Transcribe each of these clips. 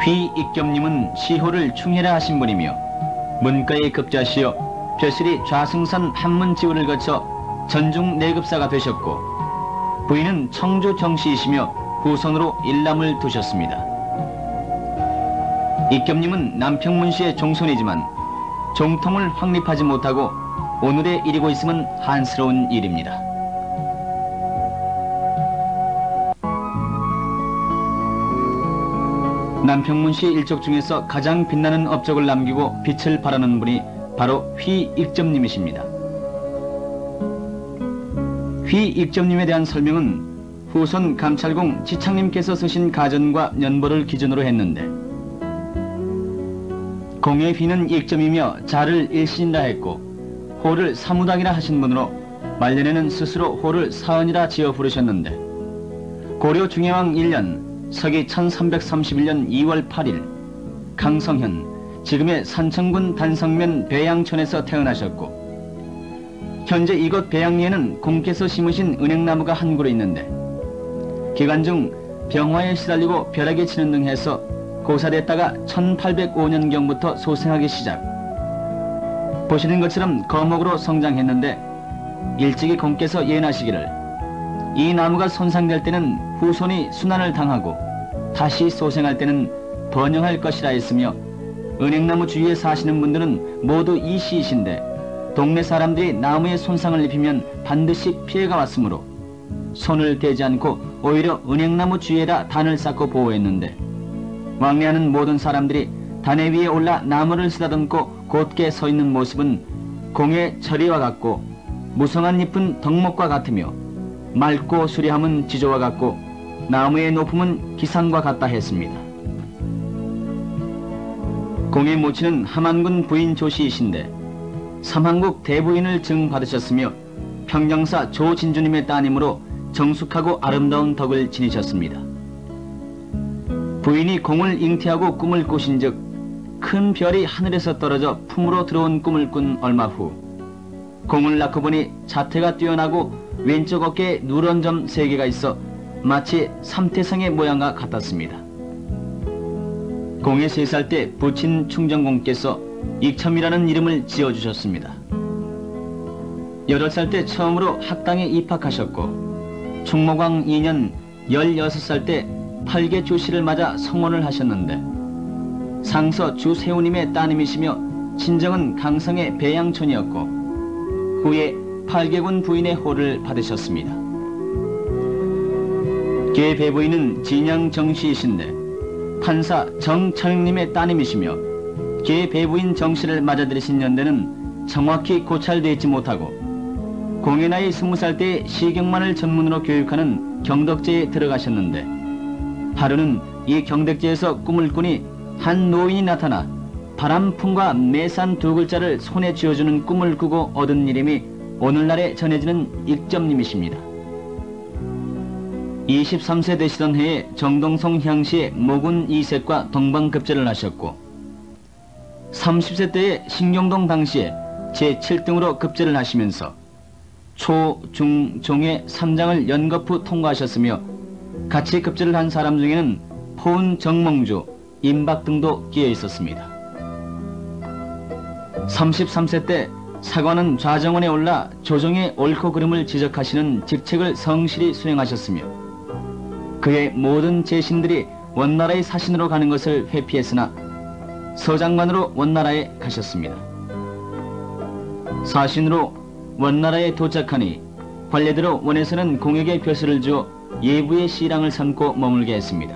휘익겸님은 시호를 충혜라 하신 분이며 문과에 급자시어 벼슬이 좌승선 한문지구를 거쳐 전중 내급사가 되셨고 부인은 청주 정씨이시며 후손으로 일남을 두셨습니다. 익겸님은 남평문씨의 종손이지만 종통을 확립하지 못하고 오늘에 이르고 있음은 한스러운 일입니다. 남평문씨의 일족 중에서 가장 빛나는 업적을 남기고 빛을 발하는 분이 바로 휘익점님이십니다. 휘익점님에 대한 설명은 후손 감찰공 지창님께서 쓰신 가전과 연보를 기준으로 했는데, 공의 휘는 익점이며 자를 일신이라 했고 호를 사무당이라 하신 분으로 말년에는 스스로 호를 사언이라 지어 부르셨는데, 고려 중해왕 1년 서기 1331년 2월 8일 강성현, 지금의 산청군 단성면 배양촌에서 태어나셨고, 현재 이곳 배양리에는 공께서 심으신 은행나무가 한 그루 있는데, 기간 중 병화에 시달리고 벼락에 치는 등 해서 고사됐다가 1805년경부터 소생하기 시작. 보시는 것처럼 거목으로 성장했는데, 일찍이 공께서 예나시기를 이 나무가 손상될 때는 후손이 순환을 당하고 다시 소생할 때는 번영할 것이라 했으며, 은행나무 주위에 사시는 분들은 모두 이시이신데 동네 사람들이 나무에 손상을 입히면 반드시 피해가 왔으므로 손을 대지 않고 오히려 은행나무 주위에다 단을 쌓고 보호했는데, 왕래하는 모든 사람들이 단에 위에 올라 나무를 쓰다듬고 곧게 서 있는 모습은 공의 처리와 같고 무성한 잎은 덕목과 같으며 맑고 수려함은 지조와 같고 나무의 높음은 기상과 같다 했습니다. 공의 모친은 함안군 부인 조씨이신데 삼한국 대부인을 증받으셨으며 평경사 조진주님의 따님으로 정숙하고 아름다운 덕을 지니셨습니다. 부인이 공을 잉태하고 꿈을 꾸신즉 큰 별이 하늘에서 떨어져 품으로 들어온 꿈을 꾼 얼마 후 공을 낳고 보니 자태가 뛰어나고 왼쪽 어깨에 누런 점 3개가 있어 마치 삼태성의 모양과 같았습니다. 공의 3살 때 부친 충정공께서 익첨이라는 이름을 지어주셨습니다. 8살 때 처음으로 학당에 입학하셨고 충모광 2년 16살 때 팔계 주씨를 맞아 성혼을 하셨는데, 상서 주세우님의 따님이시며 친정은 강성의 배양촌이었고 후에 팔계군 부인의 호를 받으셨습니다. 계 배부인은 진양 정씨이신데 판사 정철님의 따님이시며 계 배부인 정씨를 맞아들이신 연대는 정확히 고찰되어 있지 못하고 공의 나이 20살 때 시경만을 전문으로 교육하는 경덕제에 들어가셨는데, 하루는 이 경덕제에서 꿈을 꾸니 한 노인이 나타나 바람풍과 매산 2글자를 손에 쥐어주는 꿈을 꾸고 얻은 이름이 오늘날에 전해지는 익점님이십니다. 23세 되시던 해에 정동성 향시에 모군 2색과 동방급제를 하셨고 30세 때에 신경동 당시에 제7등으로 급제를 하시면서 초, 중, 종의 3장을 연거푸 통과하셨으며 같이 급제를 한 사람 중에는 포은 정몽주, 임박 등도 끼어 있었습니다. 33세 때 사관은 좌정원에 올라 조정의 옳고 그름을 지적하시는 직책을 성실히 수행하셨으며 그의 모든 제신들이 원나라의 사신으로 가는 것을 회피했으나 서장관으로 원나라에 가셨습니다. 사신으로 원나라에 도착하니 관례대로 원에서는 공에게 벼슬을 주어 예부의 시랑을 삼고 머물게 했습니다.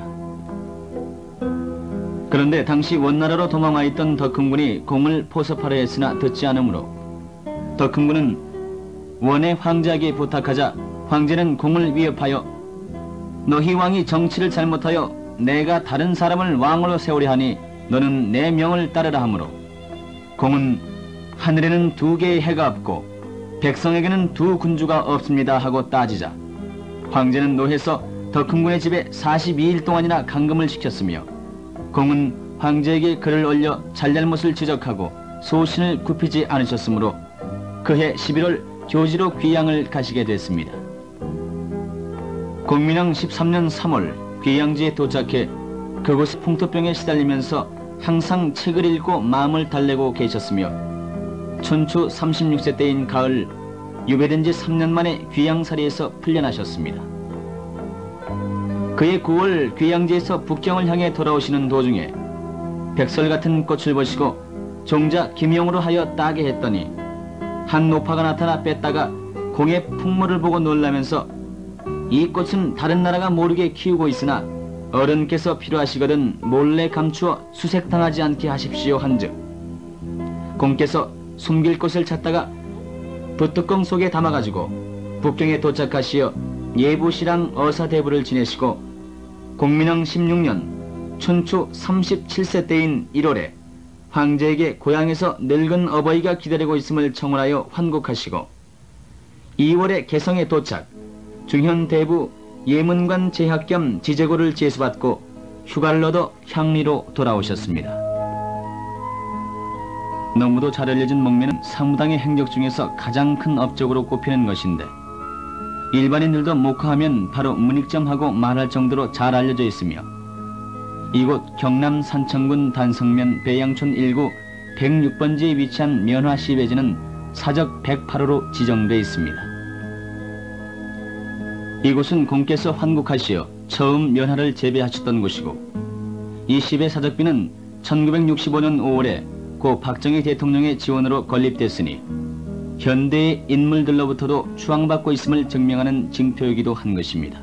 그런데 당시 원나라로 도망와 있던 덕흥군이 공을 포섭하려 했으나 듣지 않으므로 덕흥군은 원의 황제에게 부탁하자 황제는 공을 위협하여 너희 왕이 정치를 잘못하여 내가 다른 사람을 왕으로 세우려 하니 너는 내 명을 따르라 하므로 공은 하늘에는 2개의 해가 없고 백성에게는 2 군주가 없습니다 하고 따지자 황제는 노해서 덕흥군의 집에 42일 동안이나 감금을 시켰으며 공은 황제에게 글을 올려 잘잘못을 지적하고 소신을 굽히지 않으셨으므로 그해 11월 교지로 귀양을 가시게 됐습니다. 공민왕 13년 3월 귀양지에 도착해 그곳의 풍토병에 시달리면서 항상 책을 읽고 마음을 달래고 계셨으며 춘추 36세 때인 가을 유배된 지 3년 만에 귀양살이에서 풀려나셨습니다. 그해 9월 귀양지에서 북경을 향해 돌아오시는 도중에 백설 같은 꽃을 보시고 종자 김용으로 하여 따게 했더니 한 노파가 나타나 뺐다가 공의 풍모를 보고 놀라면서 이 꽃은 다른 나라가 모르게 키우고 있으나 어른께서 필요하시거든 몰래 감추어 수색당하지 않게 하십시오 한즉 공께서 숨길 곳을 찾다가 붓뚜껑 속에 담아가지고 북경에 도착하시어 예부시랑 어사대부를 지내시고 공민왕 16년 춘추 37세 때인 1월에 황제에게 고향에서 늙은 어버이가 기다리고 있음을 청원하여 환국하시고 2월에 개성에 도착 중현대부 예문관 재학 겸 지제고를 제수받고 휴가를 얻어 향리로 돌아오셨습니다. 너무도 잘 알려진 목매는 사무당의 행적 중에서 가장 큰 업적으로 꼽히는 것인데 일반인들도 목화하면 바로 문익점하고 말할 정도로 잘 알려져 있으며 이곳 경남 산청군 단성면 배양촌 1구 106번지에 위치한 면화시배지는 사적 108호로 지정돼 있습니다. 이곳은 공께서 환국하시어 처음 면화를 재배하셨던 곳이고 이 시배 사적비는 1965년 5월에 고 박정희 대통령의 지원으로 건립됐으니 현대의 인물들로부터도 추앙받고 있음을 증명하는 징표이기도 한 것입니다.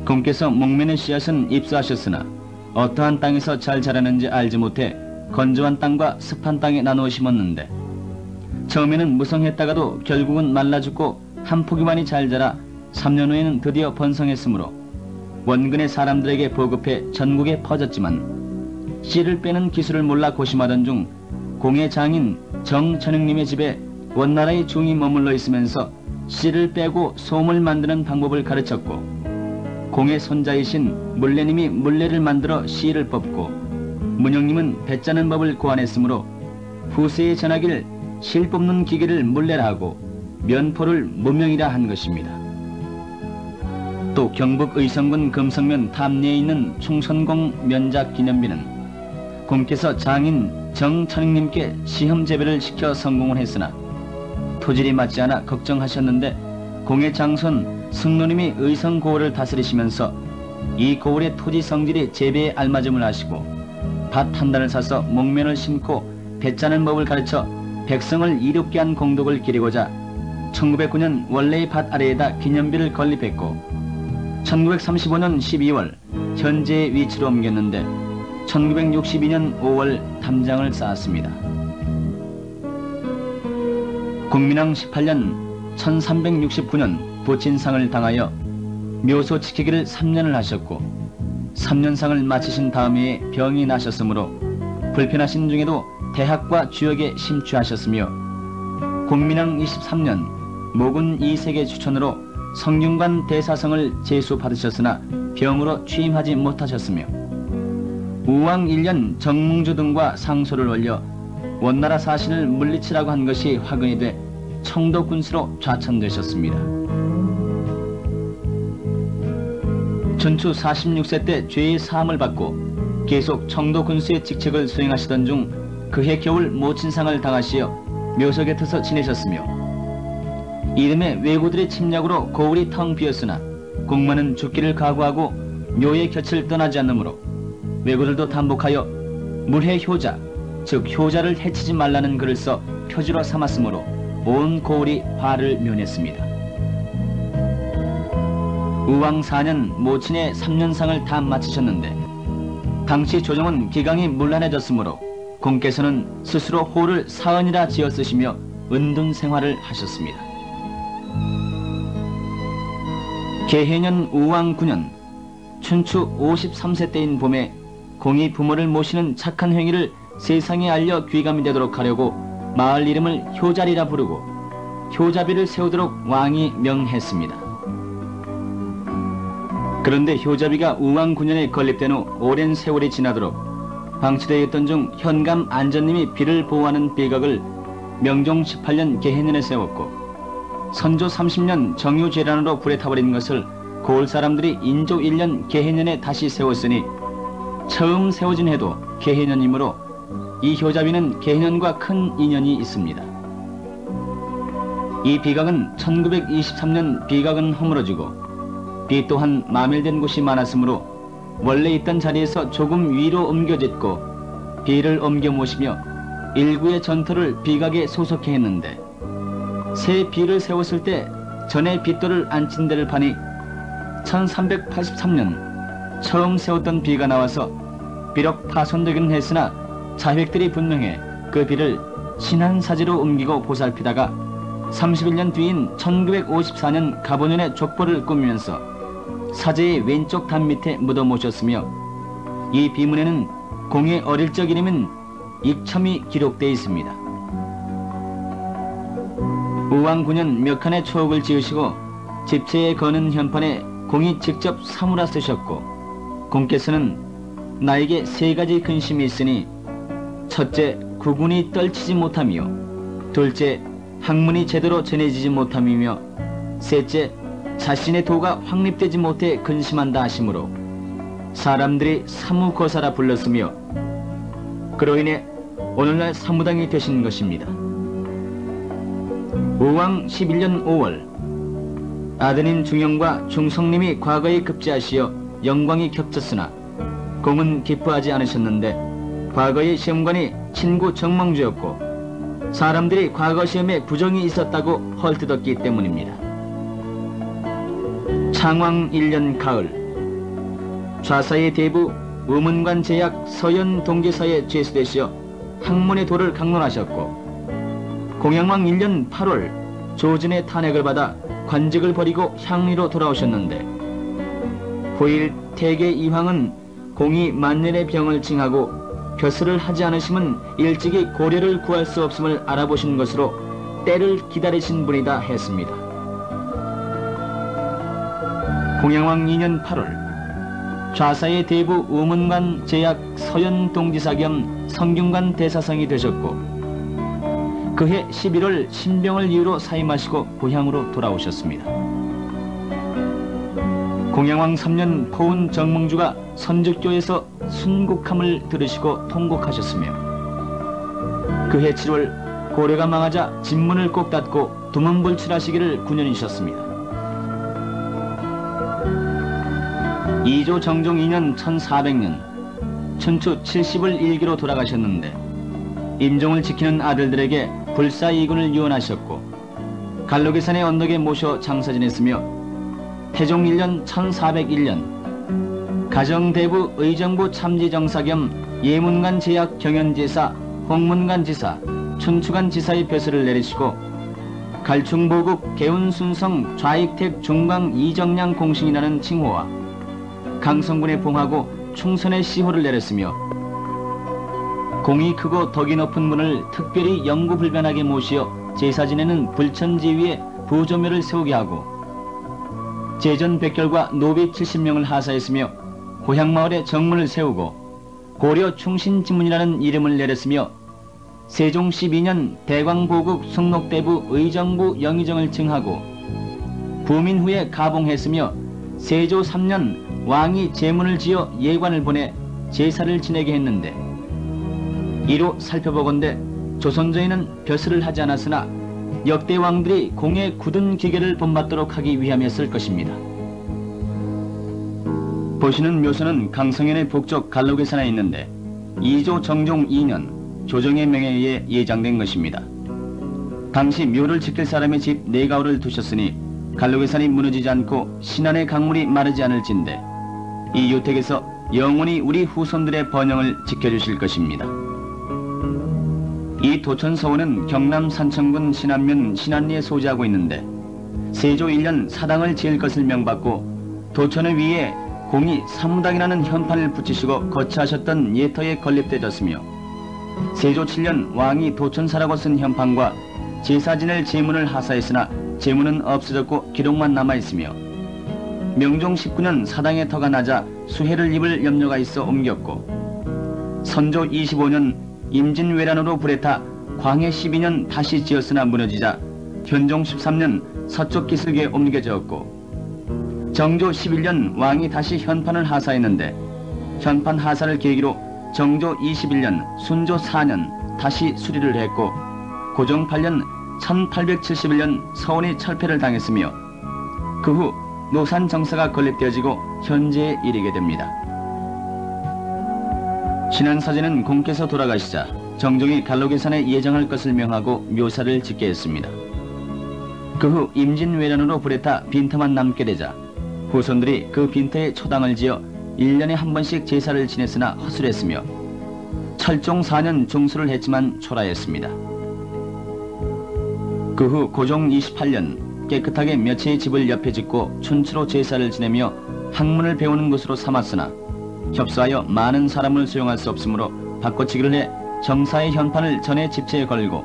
공께서 목면의 씨앗은 입수하셨으나 어떠한 땅에서 잘 자라는지 알지 못해 건조한 땅과 습한 땅에 나누어 심었는데 처음에는 무성했다가도 결국은 말라 죽고 한 포기만이 잘 자라 3년 후에는 드디어 번성했으므로 원근의 사람들에게 보급해 전국에 퍼졌지만 씨를 빼는 기술을 몰라 고심하던 중 공의 장인 정천흥님의 집에 원나라의 중이 머물러 있으면서 씨를 빼고 솜을 만드는 방법을 가르쳤고 공의 손자이신 물레님이 물레를 만들어 씨를 뽑고 문영님은 배 짜는 법을 고안했으므로 후세에 전하길 실 뽑는 기계를 물레라 하고 면포를 무명이라 한 것입니다. 또 경북 의성군 금성면 탐내에 있는 충선공 면작 기념비는 공께서 장인 정천익님께 시험 재배를 시켜 성공을 했으나 토질이 맞지 않아 걱정하셨는데 공의 장손 승로님이 의성 고을을 다스리시면서 이 고을의 토지 성질이 재배에 알맞음을 아시고 밭 한 단을 사서 목면을 심고 배 짜는 법을 가르쳐 백성을 이롭게 한 공덕을 기리고자 1909년 원래의 밭 아래에다 기념비를 건립했고 1935년 12월 현재의 위치로 옮겼는데 1962년 5월 담장을 쌓았습니다. 국민왕 18년 1369년 부친상을 당하여 묘소 지키기를 3년을 하셨고 3년상을 마치신 다음 해에 병이 나셨으므로 불편하신 중에도 대학과 주역에 심취하셨으며 국민왕 23년 모군 이색의 추천으로 성균관 대사성을 제수받으셨으나 병으로 취임하지 못하셨으며 우왕 1년 정몽주 등과 상소를 올려 원나라 사신을 물리치라고 한 것이 화근이 돼 청도군수로 좌천되셨습니다. 춘추 46세 때 죄의 사함을 받고 계속 청도군수의 직책을 수행하시던 중 그해 겨울 모친상을 당하시어 묘소 곁에서 지내셨으며 이듬해 왜구들의 침략으로 고을이 텅 비었으나 공만은 죽기를 각오하고 묘의 곁을 떠나지 않으므로 왜구들도 담복하여 물해 효자, 즉 효자를 해치지 말라는 글을 써 표지로 삼았으므로 온 고을이 화를 면했습니다. 우왕 4년 모친의 3년상을 다 마치셨는데 당시 조정은 기강이 문란해졌으므로 공께서는 스스로 호를 사은이라 지어 쓰시며 은둔 생활을 하셨습니다. 개해년 우왕 9년 춘추 53세 때인 봄에 공이 부모를 모시는 착한 행위를 세상에 알려 귀감이 되도록 하려고 마을 이름을 효자리라 부르고 효자비를 세우도록 왕이 명했습니다. 그런데 효자비가 우왕 9년에 건립된 후 오랜 세월이 지나도록 방치되어 있던 중 현감 안전님이 비를 보호하는 비각을 명종 18년 개해년에 세웠고 선조 30년 정유재란으로 불에 타버린 것을 고을 사람들이 인조 1년 개해년에 다시 세웠으니 처음 세워진 해도 개해년이므로 이 효자비는 개해년과 큰 인연이 있습니다. 이 비각은 1923년 비각은 허물어지고 비 또한 마멸된 곳이 많았으므로 원래 있던 자리에서 조금 위로 옮겨 짓고 비를 옮겨 모시며 일구의 전토를 비각에 소속해 했는데 새 비를 세웠을 때 전에 빗돌을 앉힌 데를 파니 1383년 처음 세웠던 비가 나와서 비록 파손되긴 했으나 자획들이 분명해 그 비를 신한사지로 옮기고 보살피다가 31년 뒤인 1954년 갑오년에 족보를 꾸미면서 사제의 왼쪽 담 밑에 묻어 모셨으며 이 비문에는 공의 어릴 적 이름인 익첨이 기록되어 있습니다. 우왕 9년 몇 칸의 초옥을 지으시고 집체에 거는 현판에 공이 직접 사물아 쓰셨고 공께서는 나에게 세 가지 근심이 있으니 첫째 구군이 떨치지 못하며 둘째 학문이 제대로 전해지지 못함이며 셋째 자신의 도가 확립되지 못해 근심한다 하시므로 사람들이 사무거사라 불렀으며 그로 인해 오늘날 사무당이 되신 것입니다. 우왕 11년 5월 아드님 중영과 중성님이 과거에 급제하시어 영광이 겹쳤으나 공은 기뻐하지 않으셨는데 과거의 시험관이 친구 정망주였고 사람들이 과거 시험에 부정이 있었다고 헐뜯었기 때문입니다. 창왕 1년 가을 좌사의 대부 의문관 제약 서현 동기사에 죄수되시어 학문의 도를 강론하셨고 공양왕 1년 8월 조진의 탄핵을 받아 관직을 버리고 향리로 돌아오셨는데 후일 태계 이황은 공이 만년의 병을 징하고 벼슬을 하지 않으심은 일찍이 고려를 구할 수 없음을 알아보신 것으로 때를 기다리신 분이다 했습니다. 공양왕 2년 8월 좌사의 대부 우문관 제약 서현 동지사 겸 성균관 대사성이 되셨고 그해 11월 신병을 이유로 사임하시고 고향으로 돌아오셨습니다. 공양왕 3년 포운 정몽주가 선적교에서 순국함을 들으시고 통곡하셨으며 그해 7월 고려가 망하자 진문을 꼭 닫고 두문불출하시기를 군연이셨습니다. 이조 정종 2년 1400년 춘추 70을 일기로 돌아가셨는데 임종을 지키는 아들들에게 불사이군을 유언하셨고 갈로계산의 언덕에 모셔 장사 지냈으며 태종 1년 1401년 가정대부 의정부 참지정사 겸 예문관 제약 경연지사 홍문관 지사 춘추관 지사의 벼슬을 내리시고 갈충보국 개운순성 좌익택 중광 이정량 공신이라는 칭호와 강성군에 봉하고 충선의 시호를 내렸으며 공이 크고 덕이 높은 분을 특별히 영구불변하게 모시어 제사 지내는 불천지위에 부조묘를 세우게 하고 제전 백결과 노비 70명을 하사했으며 고향마을에 정문을 세우고 고려 충신지문이라는 이름을 내렸으며 세종 12년 대광보국 승록대부 의정부 영의정을 증하고 부민 후에 가봉했으며 세조 3년 왕이 제문을 지어 예관을 보내 제사를 지내게 했는데 이로 살펴보건대 조선조에는 벼슬을 하지 않았으나 역대 왕들이 공의 굳은 기계를 본받도록 하기 위함이었을 것입니다. 보시는 묘소는 강성현의 북쪽 갈로계산에 있는데 이조 정종 2년 조정의 명에 의해 예장된 것입니다. 당시 묘를 지킬 사람의 집 네가울을 두셨으니 갈로계산이 무너지지 않고 신안의 강물이 마르지 않을진데 이 유택에서 영원히 우리 후손들의 번영을 지켜주실 것입니다. 이 도천서원은 경남 산청군 신안면 신안리에 소재하고 있는데 세조 1년 사당을 지을 것을 명받고 도천의 위에 공이 사무당이라는 현판을 붙이시고 거처하셨던 예터에 건립되었으며 세조 7년 왕이 도천사라고 쓴 현판과 제사 지낼 제문을 하사했으나 제문은 없어졌고 기록만 남아있으며 명종 19년 사당의 터가 낮아 수해를 입을 염려가 있어 옮겼고 선조 25년 임진왜란으로 불에 타 광해 12년 다시 지었으나 무너지자 현종 13년 서쪽 기슭에 옮겨졌고 정조 11년 왕이 다시 현판을 하사했는데 현판 하사를 계기로 정조 21년 순조 4년 다시 수리를 했고 고종 8년 1871년 서원이 철폐를 당했으며 그 후 노산 정사가 건립되어지고 현재에 이르게 됩니다. 신안사제는 공께서 돌아가시자 정종이 갈로계산에 예정할 것을 명하고 묘사를 짓게 했습니다. 그 후 임진왜란으로 불에 타 빈터만 남게 되자 후손들이 그 빈터에 초당을 지어 1년에 한 번씩 제사를 지냈으나 허술했으며 철종 4년 중수를 했지만 초라했습니다. 그 후 고종 28년 깨끗하게 몇 채의 집을 옆에 짓고 춘추로 제사를 지내며 학문을 배우는 곳으로 삼았으나 협소하여 많은 사람을 수용할 수 없으므로 바꿔치기를 해 정사의 현판을 전에 집체에 걸고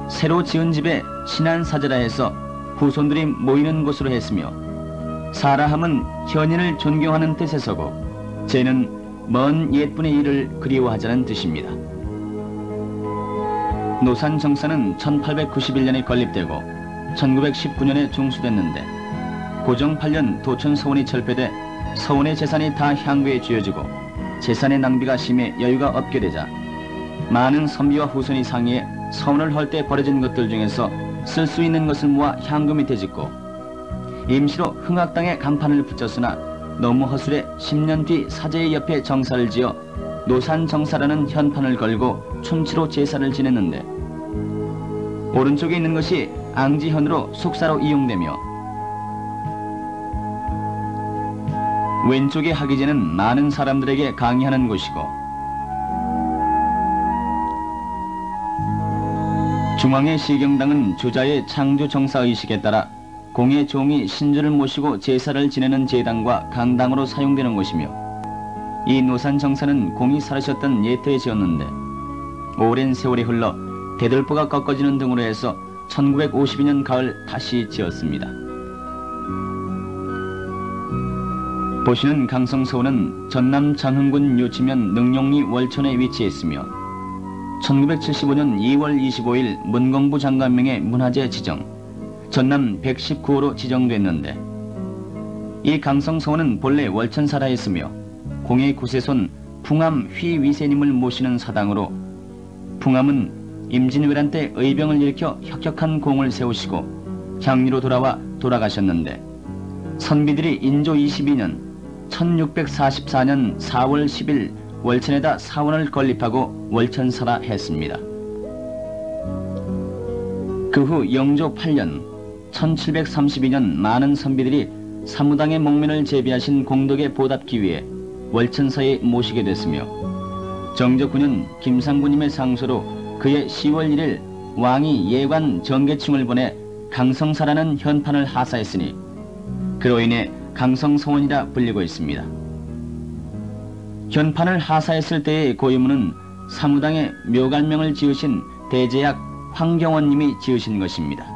새로 지은 집에 신안사제라 해서 후손들이 모이는 곳으로 했으며 사라함은 현인을 존경하는 뜻에서고 제는 먼 옛분의 일을 그리워하자는 뜻입니다. 노산 정사는 1891년에 건립되고 1919년에 중수됐는데 고종 8년 도천 서원이 철폐돼 서원의 재산이 다 향교에 쥐어지고 재산의 낭비가 심해 여유가 없게 되자 많은 선비와 후손이 상의해 서원을 할 때 버려진 것들 중에서 쓸 수 있는 것을 모아 향교 밑에 짓고 임시로 흥학당에 간판을 붙였으나 너무 허술해 10년 뒤 사제의 옆에 정사를 지어 노산 정사라는 현판을 걸고 춘치로 제사를 지냈는데 오른쪽에 있는 것이 앙지현으로 숙사로 이용되며 왼쪽의 학의제는 많은 사람들에게 강의하는 곳이고 중앙의 시경당은 주자의 창조 정사의식에 따라 공의 종이 신주를 모시고 제사를 지내는 제당과 강당으로 사용되는 곳이며 이 노산 정사는 공이 살으셨던 예터에 지었는데 오랜 세월이 흘러 대들보가 꺾어지는 등으로 해서 1952년 가을 다시 지었습니다. 보시는 강성서원은 전남 장흥군 요치면 능룡리 월천에 위치했으며 1975년 2월 25일 문공부 장관명의 문화재 지정, 전남 119호로 지정됐는데 이 강성서원은 본래 월천사라였으며 공의 구세손 풍암 휘위세님을 모시는 사당으로 풍암은 임진왜란 때 의병을 일으켜 혁혁한 공을 세우시고 향리로 돌아와 돌아가셨는데 선비들이 인조 22년 1644년 4월 10일 월천에다 사원을 건립하고 월천사라 했습니다. 그 후 영조 8년 1732년 많은 선비들이 사무당의 목면을 제비하신 공덕에 보답기 위해 월천사에 모시게 됐으며 정조 9년 김상구님의 상소로 그해 10월 1일 왕이 예관 정계충을 보내 강성사라는 현판을 하사했으니 그로 인해 강성서원이라 불리고 있습니다. 현판을 하사했을 때의 고유문은 사무당의 묘갈명을 지으신 대제약 황경원님이 지으신 것입니다.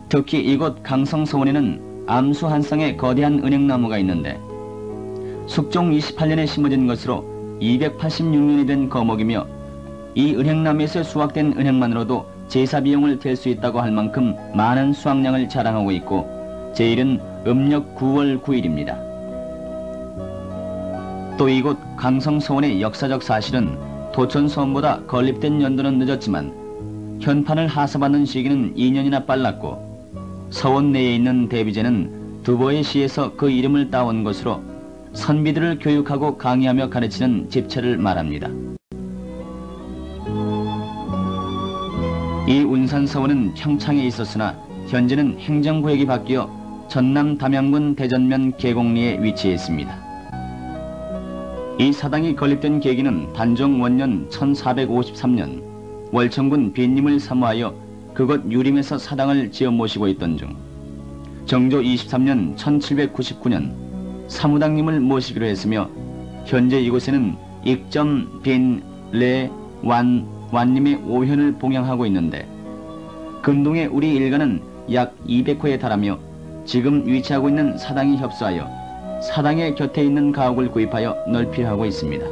특히 이곳 강성서원에는 암수 한 쌍의 거대한 은행나무가 있는데 숙종 28년에 심어진 것으로 286년이 된 거목이며 이 은행나무에서 수확된 은행만으로도 제사 비용을 댈 수 있다고 할 만큼 많은 수확량을 자랑하고 있고 제일은 음력 9월 9일입니다. 또 이곳 강성서원의 역사적 사실은 도천서원보다 건립된 연도는 늦었지만 현판을 하사받는 시기는 2년이나 빨랐고 서원 내에 있는 대비제는 두보의 시에서 그 이름을 따온 것으로 선비들을 교육하고 강의하며 가르치는 집체를 말합니다. 이 운산서원은 평창에 있었으나 현재는 행정구역이 바뀌어 전남 담양군 대전면 계곡리에 위치해 있습니다. 이 사당이 건립된 계기는 단종 원년 1453년 월천군 빈님을 사모하여 그곳 유림에서 사당을 지어 모시고 있던 중 정조 23년 1799년 사무당님을 모시기로 했으며 현재 이곳에는 익점, 빈, 레, 완님의 오현을 봉양하고 있는데 근동의 우리 일가는 약 200호에 달하며 지금 위치하고 있는 사당이 협소하여 사당의 곁에 있는 가옥을 구입하여 넓히하고 있습니다.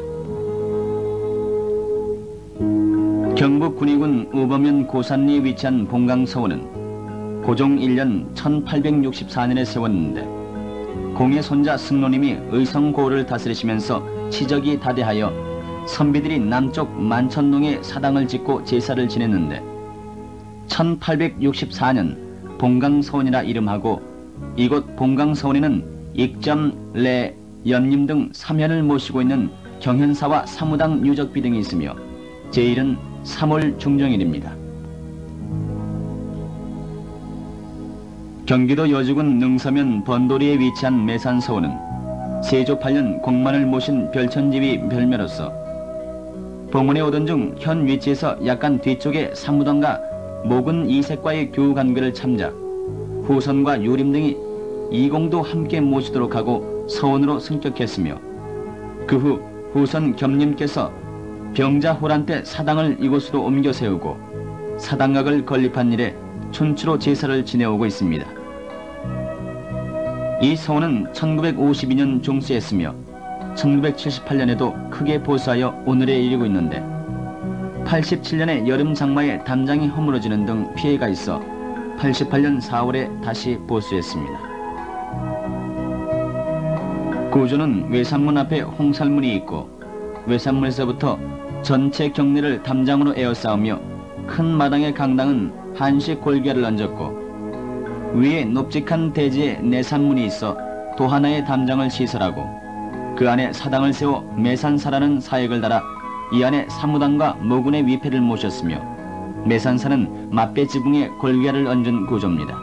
경북 군위군 우범면 고산리에 위치한 봉강서원은 고종 1년 1864년에 세웠는데 공의 손자 승로님이 의성고를 다스리시면서 치적이 다대하여 선비들이 남쪽 만천동에 사당을 짓고 제사를 지냈는데 1864년 봉강서원이라 이름하고 이곳 봉강서원에는 익점, 래, 연님 등 삼현을 모시고 있는 경현사와 사무당 유적비 등이 있으며 제일은 3월 중정일입니다. 경기도 여주군 능서면 번도리에 위치한 매산서원은 세조 8년 공만을 모신 별천지위 별묘로서 봉원에 오던 중 현 위치에서 약간 뒤쪽에 사무당과 목은 이색과의 교우관계를 참자 후선과 유림 등이 이공도 함께 모시도록 하고 서원으로 승격했으며 그 후 후선 겸님께서 병자호란 때 사당을 이곳으로 옮겨 세우고 사당각을 건립한 이래 춘추로 제사를 지내오고 있습니다. 이 서원은 1952년 종수했으며 1978년에도 크게 보수하여 오늘에 이르고 있는데 87년에 여름 장마에 담장이 허물어지는 등 피해가 있어 88년 4월에 다시 보수했습니다. 구조는 외산문 앞에 홍살문이 있고 외산문에서부터 전체 경내를 담장으로 에워싸우며 큰 마당의 강당은 한식 골개를 얹었고 위에 높직한 대지에 내산문이 있어 도 하나의 담장을 시설하고 그 안에 사당을 세워 매산사라는 사역을 달아 이 안에 사무당과 모군의 위패를 모셨으며 매산사는 맞배 지붕에 골개를 얹은 구조입니다.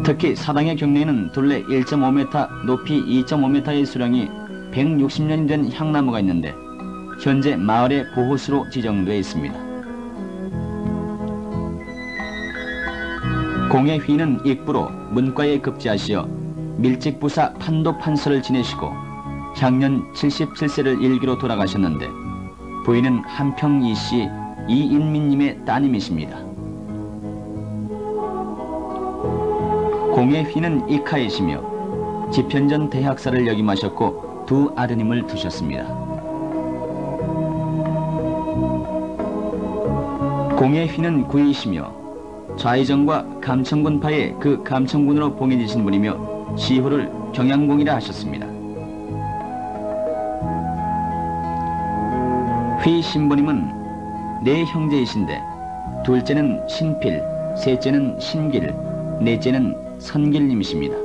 특히 사당의 경내에는 둘레 1.5m, 높이 2.5m의 수령이 160년이 된 향나무가 있는데 현재 마을의 보호수로 지정되어 있습니다. 공의 휘는 익부로 문과에 급제하시어 밀직부사 판도판서를 지내시고 향년 77세를 일기로 돌아가셨는데 부인은 한평 이씨 이인민님의 따님이십니다. 공의 휘는 이카이시며 집현전 대학사를 역임하셨고 두 아드님을 두셨습니다. 공의 휘는 구이시며 좌의정과 감천군파의 그 감천군으로 봉해지신 분이며 시호를 경양공이라 하셨습니다. 휘 신부님은 네 형제이신데 둘째는 신필, 셋째는 신길, 넷째는 선길님이십니다.